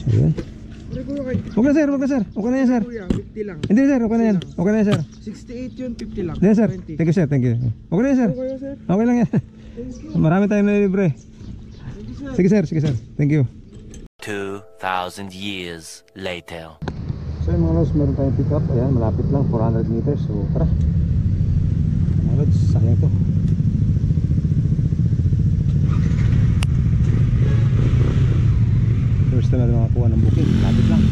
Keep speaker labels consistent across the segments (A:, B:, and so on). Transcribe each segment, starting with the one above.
A: So yun. Huwag na sir, huwag na sir. Okay na yan sir.
B: 50 lang.
A: Hindi sir, okay na yan. Okay na yan sir.
B: 68 yun, 50 lang.
A: Hindi sir. Thank you sir, thank you. Okay na yan sir. Okay lang yan. Marami tayong nalibre. Sige sir, sige sir. Thank you.
C: 2,000 years later.
A: So yung mga lods, meron tayong pick up. Ayan, malapit lang, 400 meters. So tara. Mga lods, sayang to. First time natin makakuha ng booking. Malapit lang.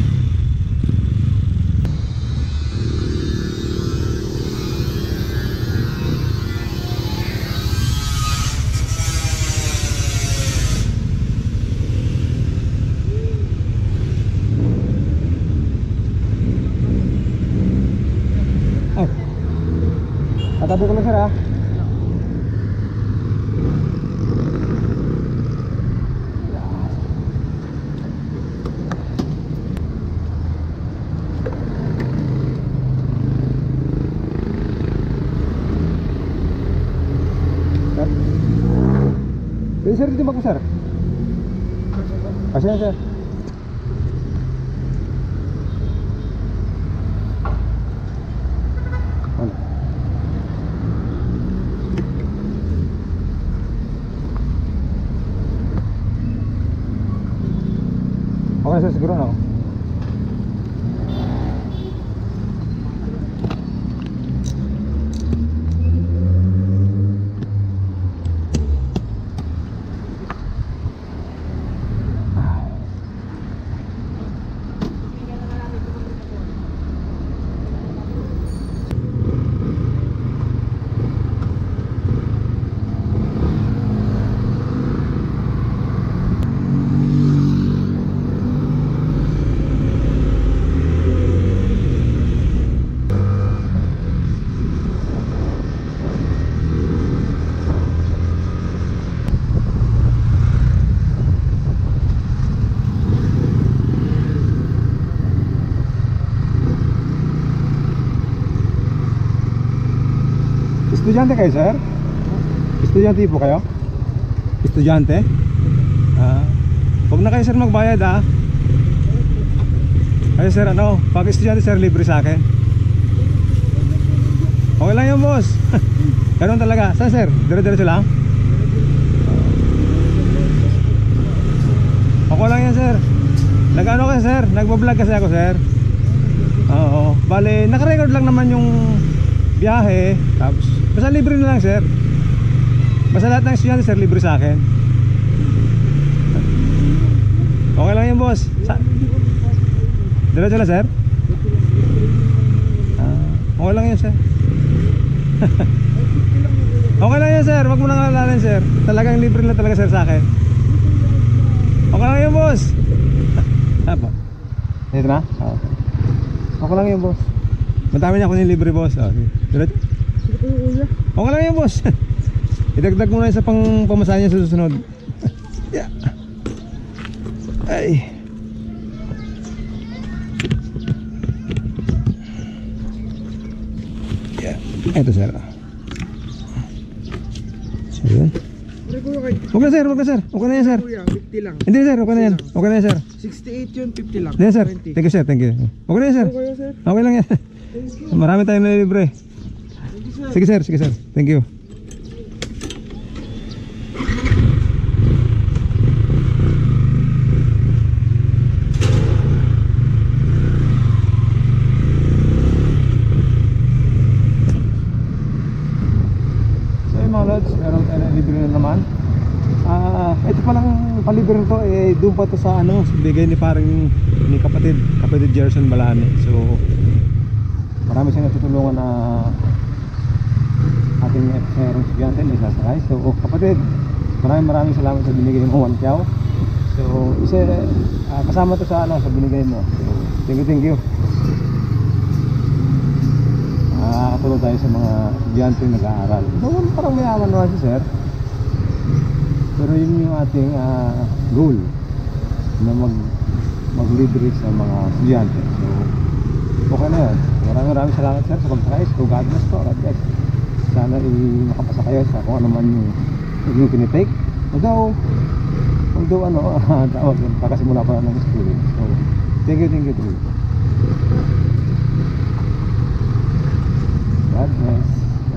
A: Tatabi ko lang sir ha. Sir? Pwede sir dito ko sir? Kasi sir. Okay sir, siguro na ako. Estudyante kayo sir? Estudyante po kayo? Estudyante? Huwag na kayo sir magbayad ha. Kayo sir ano, pag estudyante sir libre sa akin. Okay lang yun boss. Ganun talaga. Saan sir? Dire-diretso lang? Okay lang yan sir. Nag-ano ka sir? Nagbablog kasi ako sir. Oo. Bale, nakarecord lang naman yung biyahe. Tapos basta libre na lang sir. Basta lahat ng estudyante sir libre sa akin. Okay lang yun boss. Diretso lang sir. Okay lang yun sir. Okay lang yun sir. Wag mo nang alalain sir. Talagang libre na talaga sir sa akin. Okay lang yun boss. Apa? Dito na? Okay lang yun boss. Madami niya ako yung libre boss. Diretso. Okay lang yun boss. Idagdag mo na sa pamasahe niya sa susunod. Yeah. Ay. Yeah. Ito sir. So yun. Huwag na sir, huwag na sir. Okay na yan sir.
B: 50 lang.
A: Hindi sir, okay na yan. Okay na yan sir.
B: 68 yun, 50 lang.
A: Hindi sir. Thank you sir, thank you. Okay na yan sir. Okay lang yan. Marami tayong nalibre. Sige sir, sige sir. Thank you. So yung mga lods, meron tayo na libre na naman. Ito palang palibre nito doon pa to sa ano, bigay ni parang ni kapatid Gerson Balane. So marami siyang natutulungan na ating FCRong estudyante na isasakay. So kapatid, maraming salamat sa binigay mo 1 chow. So isa kasama to sa ano, sa binigay mo. So thank you. Katulong tayo sa mga estudyante na nag-aaral. Doon parang mayaman naman si sir. Pero yun yung ating goal na mag-libre sa mga estudyante. So okay na yun. Maraming salamat sir sa pagsakay. So God bless po. God bless. Sana makapasa kayo sa kung ano man yung tinitake. Although Although ano, tawag yun, kakasimula pa lang ng school. So, thank you, Troy.